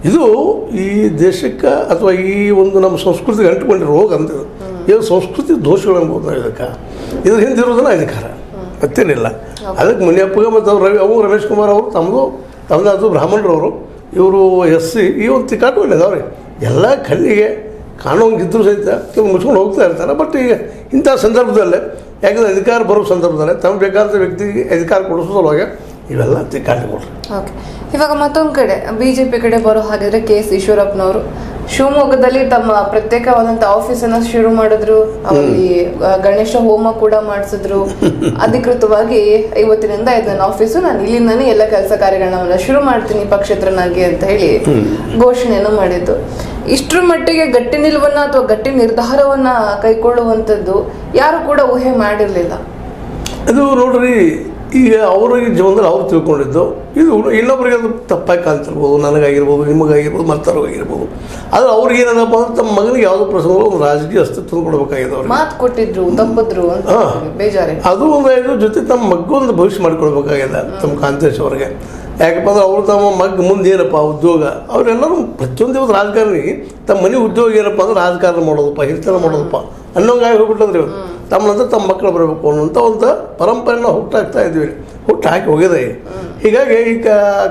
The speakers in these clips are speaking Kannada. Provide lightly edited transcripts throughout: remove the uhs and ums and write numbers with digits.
ಇದು ಈ ದೇಶಕ್ಕೆ ಅಥವಾ ಈ ಒಂದು ನಮ್ಮ ಸಂಸ್ಕೃತಿಗೆ ಅಂಟಿಕೊಂಡಿರೋ ರೋಗ ಅಂತ ಇದು ಸಂಸ್ಕೃತಿ ದೋಷಗಳು ಅನ್ಬೋದು ನಾವು ಇದಕ್ಕೆ. ಇದ್ರ ಹಿಂದಿರೋದನ್ನ ಅಧಿಕಾರ ಮತ್ತೇನಿಲ್ಲ. ಅದಕ್ಕೆ ಮುನಿಯಪ್ಪಗೆ ಮತ್ತು ಅವ್ರು ರಮೇಶ್ ಕುಮಾರ್ ಅವರು ತಮ್ಮದಾದ್ರು ಬ್ರಾಹ್ಮಣರವರು, ಇವರು SC ಈ ಒಂದು ತಿಕ್ಕಾಟು ಇದಾವ್ರಿ. ಎಲ್ಲ ಕಣ್ಣಿಗೆ ಕಾಣೋಂಗಿದ್ರು ಸಹಿತ ಇವ್ರು ಮುಚ್ಕೊಂಡು ಹೋಗ್ತಾ ಇರ್ತಾರೆ. ಬಟ್ ಈಗ ಇಂಥ ಸಂದರ್ಭದಲ್ಲೇ ಯಾಕಂದರೆ ಅಧಿಕಾರ ಬರೋ ಸಂದರ್ಭದಲ್ಲೇ ತಮ್ಮ ಬೇಕಾದ ವ್ಯಕ್ತಿಗೆ ಅಧಿಕಾರ ಕೊಡಿಸೋದ್ರೊಳಗೆ ಇವೆಲ್ಲ ತಿಕ್ಕಾಟಗಳು. ಓಕೆ, ಇವಾಗ ಮತ್ತೊಂದು ಕಡೆ ಬಿಜೆಪಿ ಕಡೆ ಬರೋ ಹಾಗಿದ್ರೆ KS ಈಶ್ವರಪ್ಪನವರು ಶಿವಮೊಗ್ಗದಲ್ಲಿ ತಮ್ಮ ಪ್ರತ್ಯೇಕವಾದಂತ ಆಫೀಸನ್ನ ಶುರು ಮಾಡಿದ್ರು. ಅಲ್ಲಿ ಗಣೇಶ ಹೋಮ ಕೂಡ ಮಾಡಿಸಿದ್ರು. ಅಧಿಕೃತವಾಗಿ ಇವತ್ತಿನಿಂದ ಇದು ನನ್ನ ಆಫೀಸು, ನಾನು ಇಲ್ಲಿಂದಾನೇ ಎಲ್ಲ ಕೆಲಸ ಕಾರ್ಯಗಳನ್ನ ಶುರು ಮಾಡ್ತೀನಿ ಪಕ್ಷೇತರನಾಗಿ ಅಂತ ಹೇಳಿ ಘೋಷಣೆಯನ್ನು ಮಾಡಿದ್ದು. ಇಷ್ಟರ ಮಟ್ಟಿಗೆ ಗಟ್ಟಿ ನಿಲುವನ್ನ ಅಥವಾ ಗಟ್ಟಿ ನಿರ್ಧಾರವನ್ನ ಕೈಗೊಳ್ಳುವಂಥದ್ದು ಯಾರು ಕೂಡ ಊಹೆ ಮಾಡಿರಲಿಲ್ಲ. ಅದು ನೋಡ್ರಿ, ಈಗ ಅವ್ರಿಗೆ ಜೀವನದಲ್ಲಿ ಅವ್ರು ತಿಳ್ಕೊಂಡಿದ್ದು ಇದು ಇನ್ನೊಬ್ಬರಿಗೆ ಅದು ತಪ್ಪಾಗಿ ಕಾಣ್ತಿರ್ಬೋದು, ನನಗಾಗಿರ್ಬೋದು, ನಿಮಗಾಗಿರ್ಬೋದು, ಮತ್ತವ್ರಿಗಾಗಿರ್ಬೋದು. ಆದರೆ ಅವ್ರಿಗೆ ಏನಪ್ಪ ಅಂದ್ರೆ ತಮ್ಮ ಮಗನಿಗೆ ಯಾವುದೋ ಪ್ರಸಂಗ ಒಂದು ರಾಜಕೀಯ ಅಸ್ತಿತ್ವ ಕೊಡಬೇಕಾಗಿದೆ. ಅವ್ರಿಗೆ ಮಾತು ಕೊಟ್ಟಿದ್ರು, ತಪ್ಪಿದ್ರು ಅಂತ ಬೇಜಾರಿ. ಅದು ಒಂದು ಜೊತೆ ತಮ್ಮ ಮಗ್ಗೊಂದು ಭವಿಷ್ಯ ಮಾಡಿಕೊಡ್ಬೇಕಾಗಿದೆ ತಮ್ಮ ಕಾಂತೇಶ್ ಅವ್ರಿಗೆ. ಯಾಕಪ್ಪ ಅಂದ್ರೆ ಅವರು ತಮ್ಮ ಮಗ್ ಮುಂದೆ ಏನಪ್ಪ ಉದ್ಯೋಗ, ಅವರೆಲ್ಲರೂ ಪ್ರತಿಯೊಂದು ಇವತ್ತು ರಾಜಕಾರಣಿ ತಮ್ಮ ಮನೆ ಉದ್ಯೋಗ ಏನಪ್ಪ ಅಂದ್ರೆ ರಾಜಕಾರಣ ಮಾಡೋದಪ್ಪ, ಹಿರಿತನ ಮಾಡೋದಪ್ಪ ಅನ್ನೋಂಗಾಗಿ ಹೋಗ್ಬಿಟ್ಟಂದ್ರೆ ತಮ್ಮ ನಂತರ ತಮ್ಮ ಮಕ್ಕಳು ಬರಬೇಕು ಅನ್ನೋಂಥ ಒಂದು ಪರಂಪರೆನ ಹುಟ್ಟಾಕ್ತಾ ಇದ್ವಿ, ಹುಟ್ಟು ಹಾಕಿ ಹೋಗಿದೆ. ಹೀಗಾಗಿ ಈಗ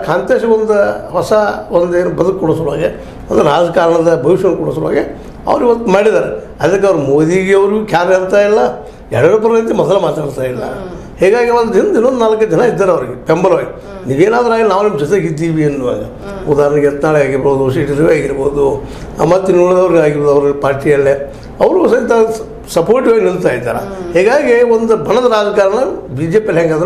ಕಾಂತೇಶ್ ಒಂದು ಹೊಸ ಒಂದೇನು ಬದುಕು ಕೊಡಿಸೋಳಗೆ ಅಂದರೆ ರಾಜಕಾರಣದ ಭವಿಷ್ಯವನ್ನು ಕೊಡಿಸೋಳಗೆ ಅವ್ರು ಇವತ್ತು ಮಾಡಿದ್ದಾರೆ. ಅದಕ್ಕೆ ಅವ್ರು ಮೋದಿಗೆ ಅವರು ಖ್ಯಾರ ಇರ್ತಾ ಇಲ್ಲ, ಯಡಿಯೂರಪ್ಪರ ರೀತಿ ಮೊದಲು ಮಾತಾಡ್ತಾ ಇಲ್ಲ. ಹೀಗಾಗಿ ಒಂದು ಇನ್ನೊಂದು 4 ಜನ ಇದ್ದಾರೆ ಅವ್ರಿಗೆ ಬೆಂಬಲವಾಗಿ. ನೀವೇನಾದ್ರೂ ಆಗಿ ನಾವು ನಿಮ್ಮ ಜೊತೆಗೆ ಇದ್ದೀವಿ ಅನ್ನುವಾಗ, ಉದಾಹರಣೆಗೆ ಯತ್ನಾಳೆ ಆಗಿರ್ಬೋದು, ಸಿಟಿ ಆಗಿರ್ಬೋದು, ಮತ್ತು ಇನ್ನುಳಿದವ್ರಿಗೆ ಆಗಿರ್ಬೋದು, ಅವ್ರ ಪಾರ್ಟಿಯಲ್ಲೇ ಅವರು ಸಹಿತ ಸಪೋರ್ಟಿವ್ ಆಗಿ ನಿಲ್ತಾ ಇದ್ದಾರೆ. ಹೀಗಾಗಿ ಒಂದು ಬಣದ ರಾಜಕಾರಣ BJP ಹೆಂಗಂದ್ರೆ